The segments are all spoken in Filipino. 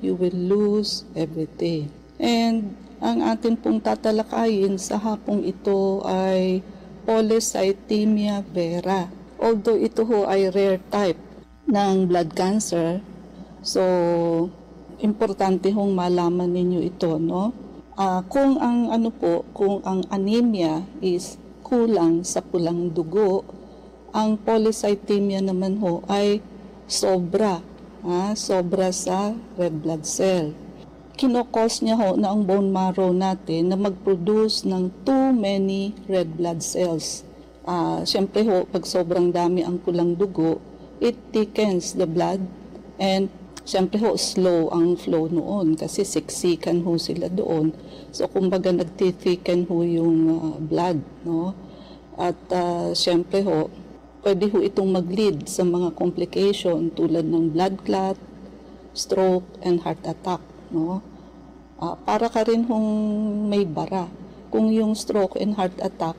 you will lose everything. And ang atin pong tatalakayin sa hapong ito ay polycythemia vera. Although ito ho ay rare type ng blood cancer, so importante hong malaman ninyo ito, no? Kung ang anemia is kulang sa pulang dugo, ang polycythemia naman ho ay sobra sa red blood cell. Kinokos niya ho na ang bone marrow natin na mag-produce ng too many red blood cells. Siyempre ho, pag sobrang dami ang pulang dugo, it thickens the blood, and siyempre ho, slow ang flow noon kasi siksikan ho sila doon. So kumbaga nagtithicken ho yung blood, no? At siyempre ho, pwede ho itong mag-lead sa mga complication tulad ng blood clot, stroke, and heart attack, no? Para ka rin hong may bara. Kung yung stroke and heart attack,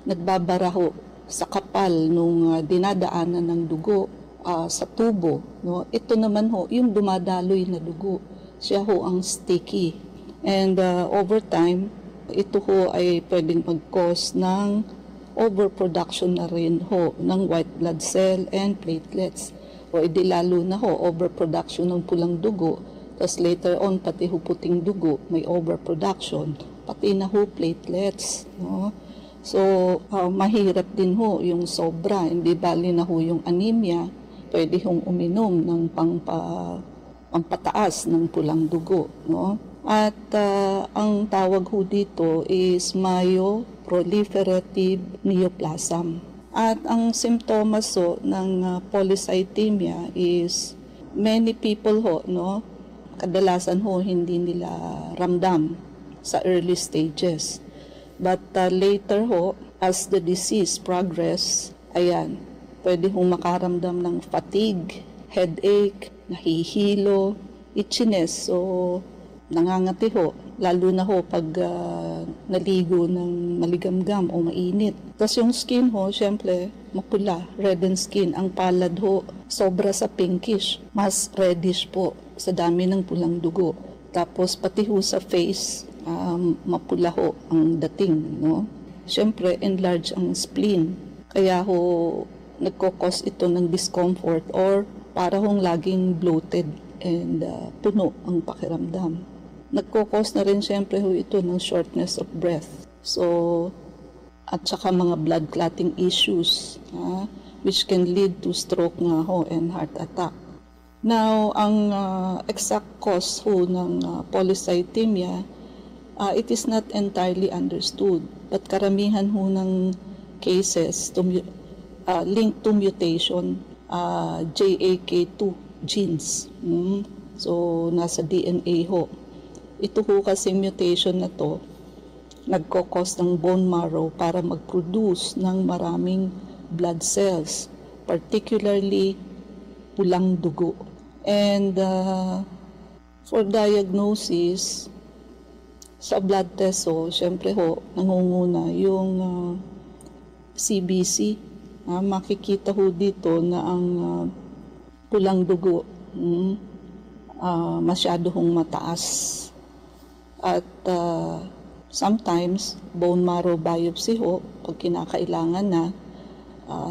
nagbabara ho sa kapal nung dinadaanan ng dugo sa tubo, no? Ito naman ho, yung dumadaloy na dugo, siya ho ang sticky. And over time, ito ho ay pwedeng mag-cause ng overproduction na rin ho ng white blood cell and platelets. O edi lalo na ho, overproduction ng pulang dugo. Tapos later on, pati ho puting dugo, may overproduction, pati na ho platelets, no? So, mahirap din ho yung sobra, hindi bali na ho yung anemia, pwede hong uminom ng pampataas ng pulang dugo, no? At ang tawag ho dito is myeloproliferative neoplasm. At ang simptomas ho ng polycythemia is many people ho, no? Kadalasan ho hindi nila ramdam sa early stages. But later ho, as the disease progress, ayan, pwede hong makaramdam ng fatigue, headache, nahihilo, itchiness, so nangangati ho, lalo na ho pag naligo ng maligamgam o mainit. Tapos yung skin ho, syempre, mapula, reddened skin. Ang palad ho, sobra sa pinkish, mas reddish po sa dami ng pulang dugo. Tapos pati ho sa face, mapula ho ang dating, no? Syempre, enlarge ang spleen. Kaya ho, nagkokos ito ng discomfort or para hong laging bloated and puno ang pakiramdam. Nagkokos na rin syempre ho ito ng shortness of breath. So, at saka mga blood clotting issues, which can lead to stroke nga ho and heart attack. Now, ang exact cause ho ng polycythemia, it is not entirely understood, but karamihan ho ng cases linked to mutation, JAK2 genes. So, nasa DNA ho. Ito ho kasi mutation na to, nagkokos ng bone marrow para mag-produce ng maraming blood cells, particularly pulang dugo. And for diagnosis, sa blood test ho, syempre ho, nangunguna yung CBC. Makikita ho dito na ang pulang dugo masyado hong mataas. At sometimes, bone marrow biopsy ho, pag kinakailangan na,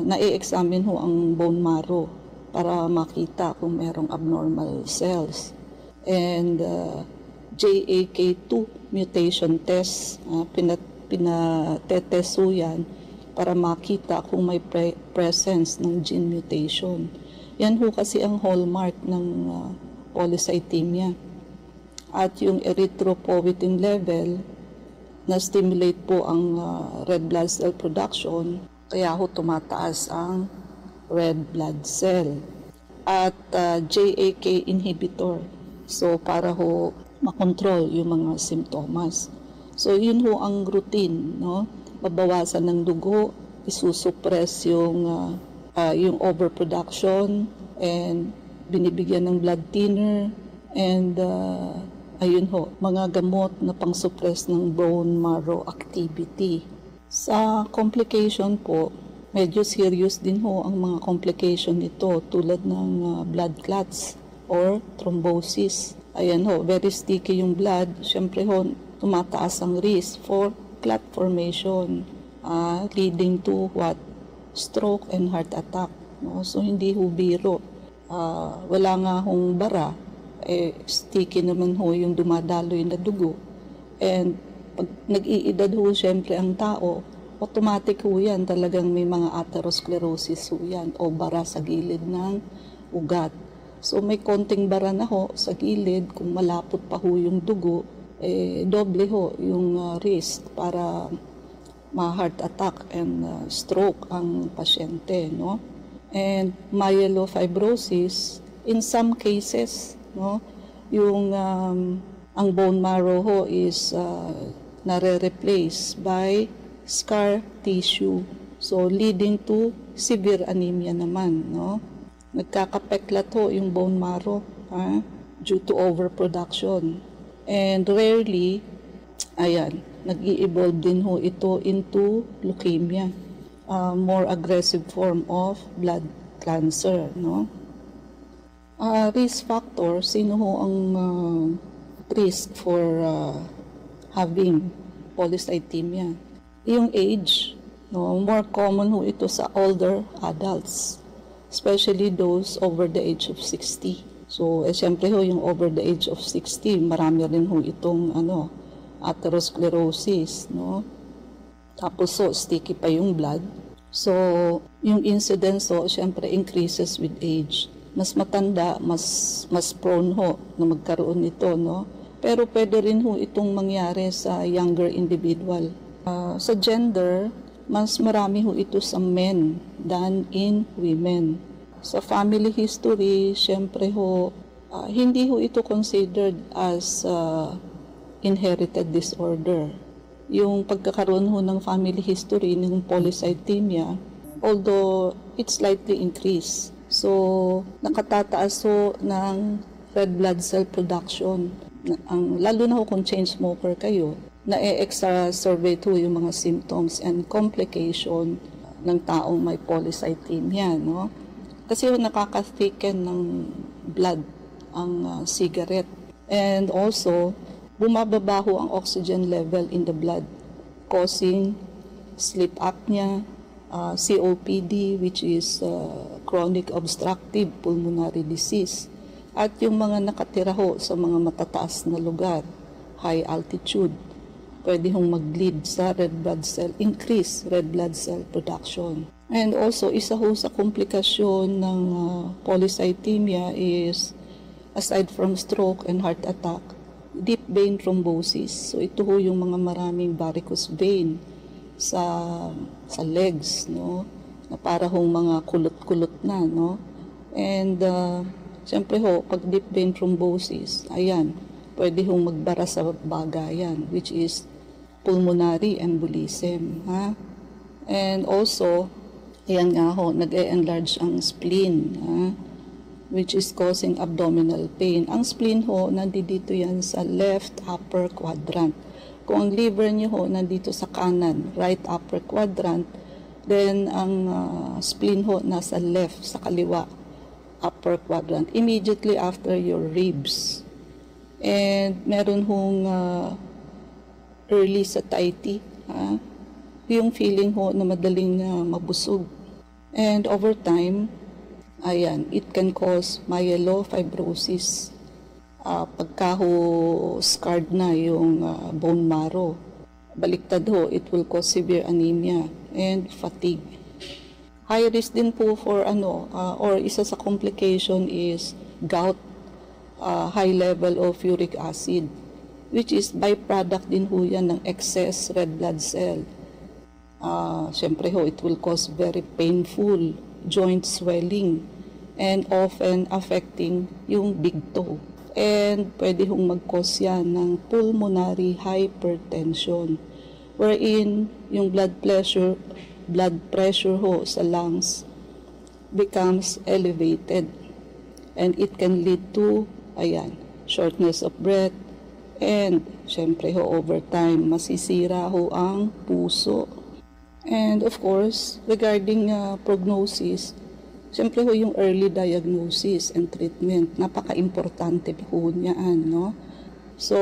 na-i-examine ho ang bone marrow para makita kung merong abnormal cells. And JAK2 mutation test, pinatetest ho yan para makita kung may presence ng gene mutation. Yan ho kasi ang hallmark ng polycythemia. At yung erythropoietin level na stimulate po ang red blood cell production, kaya ho tumataas ang red blood cell. At JAK inhibitor, so para ho makontrol yung mga simptomas. So yun ho ang routine, no? Mabawasan ng dugo, isusuppress yung overproduction, and binibigyan ng blood thinner, and ayun ho, mga gamot na pang-suppress ng bone marrow activity. Sa complication po, medyo serious din ho ang mga complication nito tulad ng blood clots or thrombosis. ayan ho, very sticky yung blood, syempre ho, tumataas ang risk for clot formation, leading to what? Stroke and heart attack. No? So, hindi ho biro. Wala nga hong bara, sticky naman ho yung dumadaloy na dugo. And pag nag-iedad ho syempre ang tao, automatic ho yan, talagang may mga atherosclerosis ho yan o bara sa gilid ng ugat. So may konting bara na ho sa gilid, kung malapot pa ho yung dugo, doble ho yung risk para ma-heart attack and stroke ang pasyente, no? And myelofibrosis, in some cases, no, yung ang bone marrow ho is nare-replace by scar tissue. So leading to severe anemia naman, no? Nagkakapeklat ho yung bone marrow due to overproduction. And rarely, ayan, nag-i-evolve din ho ito into leukemia, more aggressive form of blood cancer, no? Risk factor, sino ho ang risk for having polycythemia? Yung age, no, more common ho ito sa older adults, especially those over the age of 60. So, siyempre ho, yung over the age of 60, marami rin ho itong atherosclerosis, no? Tapos so, sticky pa yung blood. So, yung incidence ho, siyempre increases with age. Mas matanda, mas prone ho na magkaroon nito, no? Pero pwede rin ho itong mangyari sa younger individual. Sa gender, mas marami ho ito sa men than in women. Sa family history, syempre ho, hindi ho ito considered as inherited disorder. Yung pagkakaroon ho ng family history ng polycythemia, although it's slightly increased. So, nakatataas ho ng red blood cell production. Lalo na ho kung chain smoker kayo, na-exacerbate ho yung mga symptoms and complication ng taong may polycythemia, no? Kasi ho nakaka-thicken ng blood ang cigarette. And also, bumababa ho ang oxygen level in the blood, causing sleep apnea, COPD, which is chronic obstructive pulmonary disease. At yung mga nakatira ho sa mga matataas na lugar, high altitude, pwede hong mag-lead sa red blood cell, increase red blood cell production. And also, isa ho sa komplikasyon ng polycythemia is, aside from stroke and heart attack, deep vein thrombosis. So ito ho yung mga maraming varicose vein sa legs, no? Na para hong mga kulot-kulot na, no? And siyempre ho, pag deep vein thrombosis, ayan, pwede hong magbara sa bagayan, which is pulmonary embolism, ha? And also, ayan nga ho, nag-e-enlarge ang spleen, ha? Which is causing abdominal pain. Ang spleen ho, nandito yan sa left upper quadrant. Kung ang liver nyo ho, nandito sa kanan, right upper quadrant, then ang spleen ho, nasa left, sa kaliwa, upper quadrant, immediately after your ribs. And meron hong early satiety, yung feeling ho na madaling mabusog. And over time, ayan, it can cause myelofibrosis. Pagka ho scarred na yung bone marrow, baliktad ho, it will cause severe anemia and fatigue. High risk din po for or isa sa complication is gout, high level of uric acid, which is byproduct din ho yan ng excess red blood cell. Siyempre ho, it will cause very painful joint swelling and often affecting yung big toe. And pwede hong mag-cause yan ng pulmonary hypertension, wherein yung blood pressure ho sa lungs becomes elevated, and it can lead to, ayan, shortness of breath, and syempre ho, over time, masisira ho ang puso. And of course, regarding prognosis, Siyempre ho, yung early diagnosis and treatment, napaka-importante po niyan, no? So,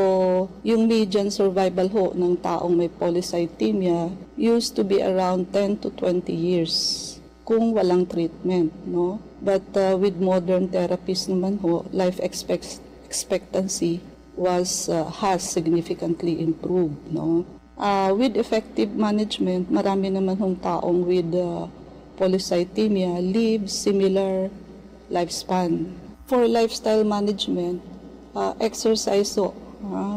yung median survival ho ng taong may polycythemia used to be around 10 to 20 years kung walang treatment, no? But with modern therapies naman ho, life expectancy has significantly improved, no? With effective management, marami naman hong taong with polycythemia live similar lifespan. For lifestyle management, exercise ho,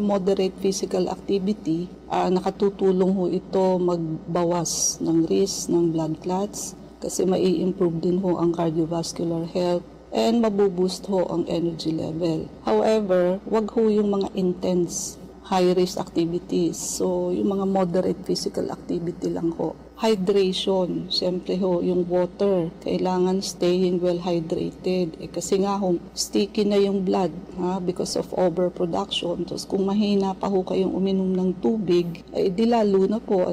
moderate physical activity, nakatutulong ho ito magbawas ng risk ng blood clots kasi mai-improve din ho ang cardiovascular health and mabuboost ho ang energy level. However, wag ho yung mga intense high-risk activities. So, yung mga moderate physical activity lang ho. Hydration, siyempre ho, yung water, kailangan staying well hydrated. Kasi nga ho, sticky na yung blood because of overproduction. Tapos kung mahina pa ho kayong uminom ng tubig, di lalo na po,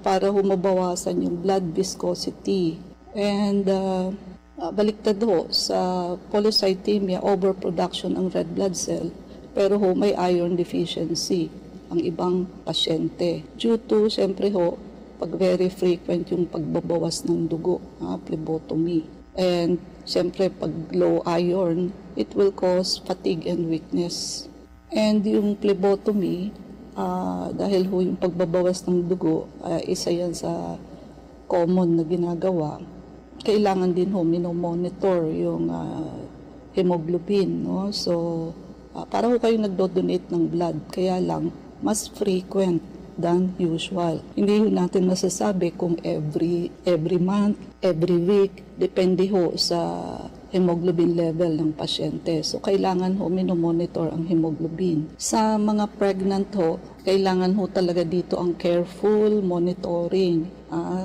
para ho mabawasan yung blood viscosity. And baliktad ho, sa polycythemia, overproduction ng red blood cell, pero ho, may iron deficiency ang ibang pasyente. Due to, siyempre ho, pag very frequent yung pagbabawas ng dugo, phlebotomy. And siyempre, pag low iron, it will cause fatigue and weakness. And yung phlebotomy, dahil ho yung pagbabawas ng dugo, isa yan sa common na ginagawa, kailangan din ho minomonitor yung hemoglobin, no? So, para ho kayo nagdo-donate ng blood, kaya lang mas frequent than usual. Hindi ho natin masasabi kung every month, every week, depende ho sa hemoglobin level ng pasyente. So, kailangan ho minomonitor ang hemoglobin. Sa mga pregnant ho, kailangan ho talaga dito ang careful monitoring.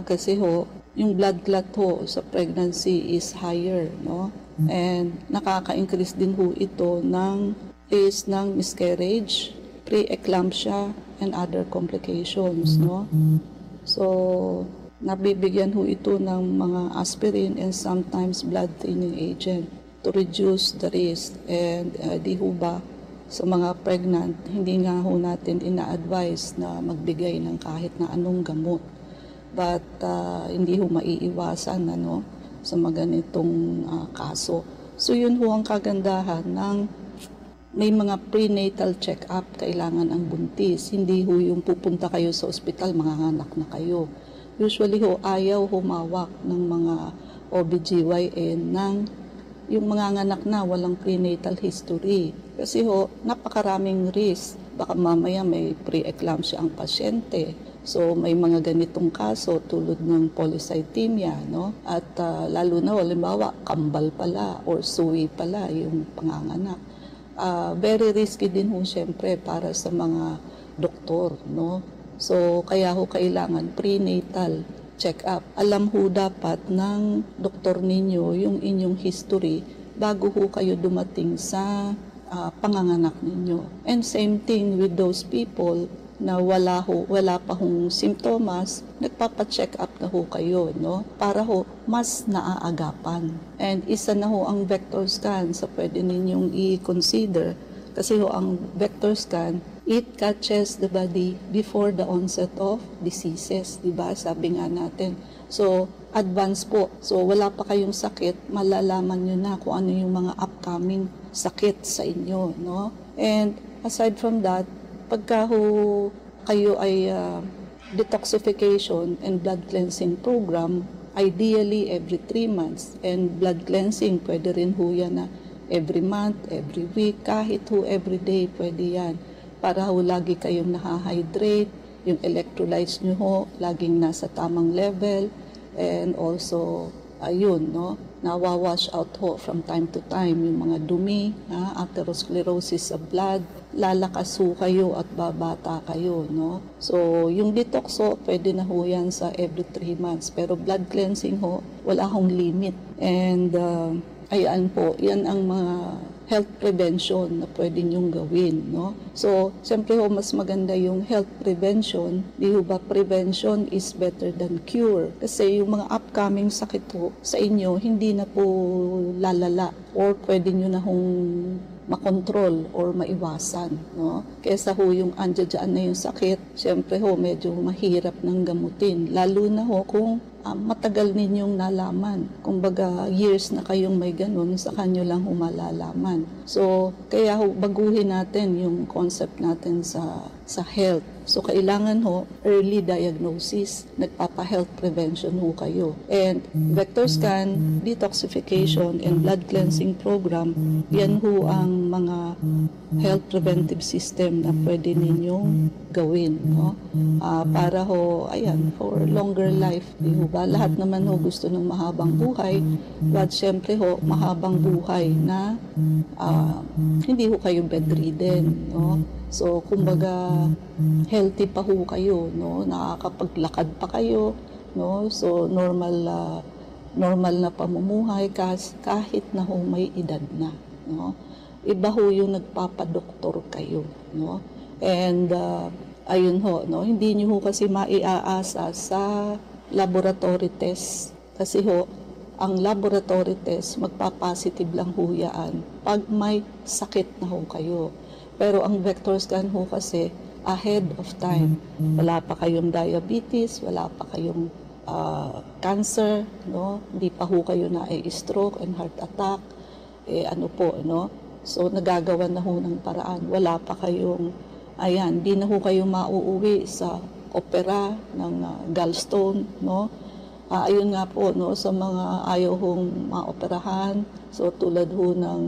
Kasi ho, yung blood clot ho sa pregnancy is higher, no? And nakaka-increase din ho ito ng risk ng miscarriage, pre-eclampsia, and other complications, no? So, nabibigyan ho ito ng mga aspirin and sometimes blood thinning agent to reduce the risk. And di ho ba sa mga pregnant, hindi nga ho natin ina-advise na magbigay ng kahit na anong gamot. But hindi ho maiiwasan sa mga ganitong kaso. So yun ho ang kagandahan ng may mga prenatal check-up kailangan ang buntis. Hindi ho yung pupunta kayo sa ospital, manganganak na kayo. Usually ho, ayaw humawak ng mga OBGYN ng yung manganganak na walang prenatal history. Kasi ho, napakaraming risk. Baka mamaya may pre-eclampsia ang pasyente. So may mga ganitong kaso tulad ng polycythemia, no? At lalo na halimbawa kambal pala or suwi pala yung panganganak. Very risky din ho siyempre para sa mga doktor, no? So kaya ho kailangan prenatal check-up. Alam ho dapat ng doktor ninyo yung inyong history bago ho kayo dumating sa panganganak ninyo. And same thing with those people na wala pa hong simptomas, nagpapa-check up na ho kayo, no? Para ho mas naaagapan. And isa na ho ang vector scan sa pwede ninyong i-consider kasi ho ang vector scan, it catches the body before the onset of diseases, di ba? Sabi nga natin. So, advance po. So, wala pa kayong sakit, malalaman nyo na kung ano yung mga upcoming sakit sa inyo, no? And aside from that, pagka ho kayo ay detoxification and blood cleansing program, ideally every 3 months. And blood cleansing, pwede rin ho yan na every month, every week, kahit ho every day, pwede yan. Para ho lagi kayong nahahydrate, yung electrolytes nyo ho, laging nasa tamang level, and also, ayun, no? Nawawash out ho from time to time yung mga dumi, atherosclerosis sa blood, lalakas ho kayo at babata kayo, no? So, yung detox ho, pwede na ho yan sa every 3 months. Pero blood cleansing ho, wala hong limit. And, ayan po, yan ang mga health prevention na pwede nyong gawin, no? So, siyempre ho, mas maganda yung health prevention. Di ho ba prevention is better than cure? Kasi yung mga upcoming sakit ho sa inyo, hindi na po lalala or pwede nyo na hong makontrol or maiwasan, no? Kesa ho yung andyan na yung sakit, syempre ho medyo mahirap nang gamutin, lalo na ho kung matagal ninyong nalaman. Kumbaga, years na kayong may ganun, sa kanyo lang humalalaman. So, kaya ho, baguhin natin yung concept natin sa health. So, kailangan ho, early diagnosis, nagpapa-health prevention ho kayo. And vector scan, detoxification, and blood cleansing program, yan ho ang mga health preventive system na pwede ninyong gawin, no? Para ho, ayan, for longer life, di ho ba? Lahat naman ho gusto ng mahabang buhay, but syempre ho, mahabang buhay na hindi ho kayo bedridden, no? So, kumbaga, healthy pa ho kayo, no? Nakakapaglakad pa kayo, no? So, normal na pamumuhay kahit na ho may edad na, no? Iba ho yung nagpapadoktor kayo, no? And, ayun ho, no? Hindi nyo ho kasi maiaasa sa laboratory test. Kasi ho, ang laboratory test, magpa-positive lang ho yan pag may sakit na ho kayo. Pero ang vector scan ho kasi ahead of time. Wala pa kayong diabetes, wala pa kayong cancer, no? Hindi pa ho kayo na stroke and heart attack. Ano po, no? So nagagawan na ho ng paraan. Wala pa kayong, ayan, di na ho kayo mauuwi sa opera ng gallstone, no? Ayun nga po, no, sa mga ayaw hong maoperahan, so tulad ho ng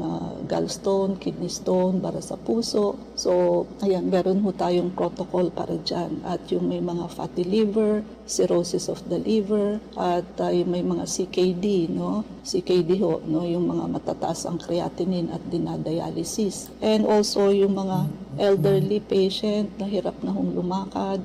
gallstone, kidney stone, para sa puso. So, ayan, meron ho tayong protocol para dyan. At yung may mga fatty liver, cirrhosis of the liver, at yung may mga CKD, no? CKD ho, no, yung mga matataas ang creatinine at dinadialysis. And also yung mga elderly patient na hirap na hong lumakad,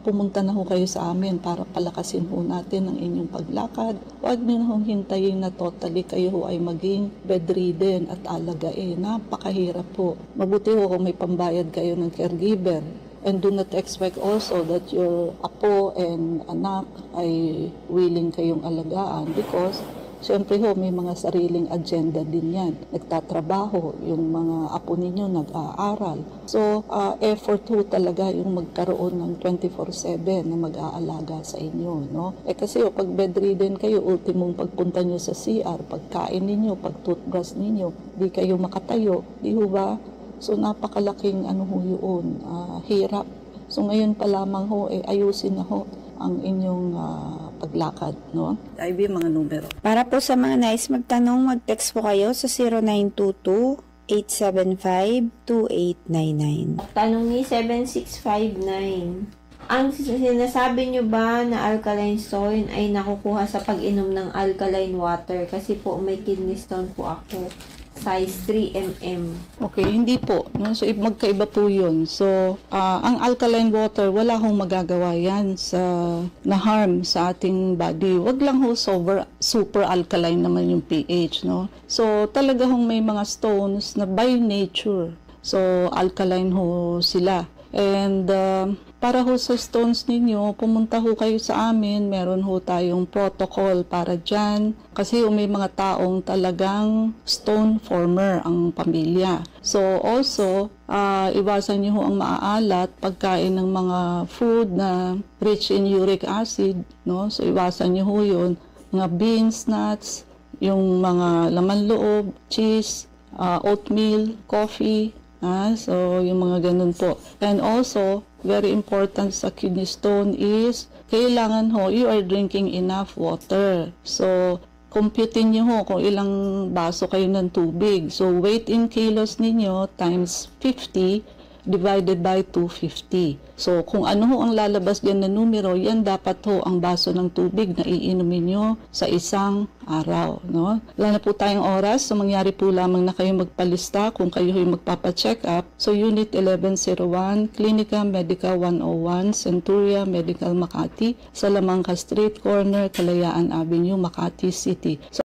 pumunta na ho kayo sa amin para palakasin ho natin ang inyong paglakad. Huwag niyo na hong hintayin na totally kayo ho ay maging bedridden at alagain. Napakahirap po. Mabuti ho kung may pambayad kayo ng caregiver. And do not expect also that your apo and anak ay willing kayong alagaan because siyempre ho, may mga sariling agenda din yan. Nagtatrabaho, yung mga apo ninyo nag-aaral. So, effort ho talaga yung magkaroon ng 24/7 na mag-aalaga sa inyo, no? Kasi ho, pag bedridden kayo, ultimong pagpunta nyo sa CR, pagkain ninyo, pag-toothbrush ninyo, di kayo makatayo, di ho ba? So, napakalaking ano ho yun, hirap. So, ngayon pa lamang ho, ayusin na ho ang inyong paglakad, no? IB, mga numero. Para po sa mga nais magtanong, mag-text po kayo sa 0922-875-2899. Tanong ni 7659. Ang sinasabi nyo ba na alkaline stone ay nakukuha sa pag-inom ng alkaline water? Kasi po may kidney stone po ako. Size 3 mm. Okay, hindi po, no? So, magkaiba po yun. So, ang alkaline water, wala hong magagawa yan na harm sa ating body. Wag lang ho super alkaline naman yung pH, no? So, talaga hong may mga stones na by nature. So, alkaline ho sila. And para ho sa stones ninyo, pumunta ho kayo sa amin, meron ho tayong protocol para dyan. Kasi may mga taong talagang stone former ang pamilya. So also, iwasan nyo ho ang maaalat, pagkain ng mga food na rich in uric acid, no? So iwasan nyo ho yun, mga beans, nuts, yung mga laman loob, cheese, oatmeal, coffee, so, yung mga ganun po. And also, very important sa kidney stone is, kailangan ho, you are drinking enough water. So, computein nyo ho kung ilang baso kayo ng tubig. So, weight in kilos ninyo times 50 divided by 250. So, kung ano ho ang lalabas dyan na numero, yan dapat ho ang baso ng tubig na iinumin nyo sa isang araw, no? Wala na po tayong oras, so mangyari po lamang na kayo magpalista kung kayo yung magpapacheck up. So, Unit 1101, Clinica Medica 101, Centuria Medical Makati, Salamanca Street Corner, Kalayaan Avenue, Makati City. So,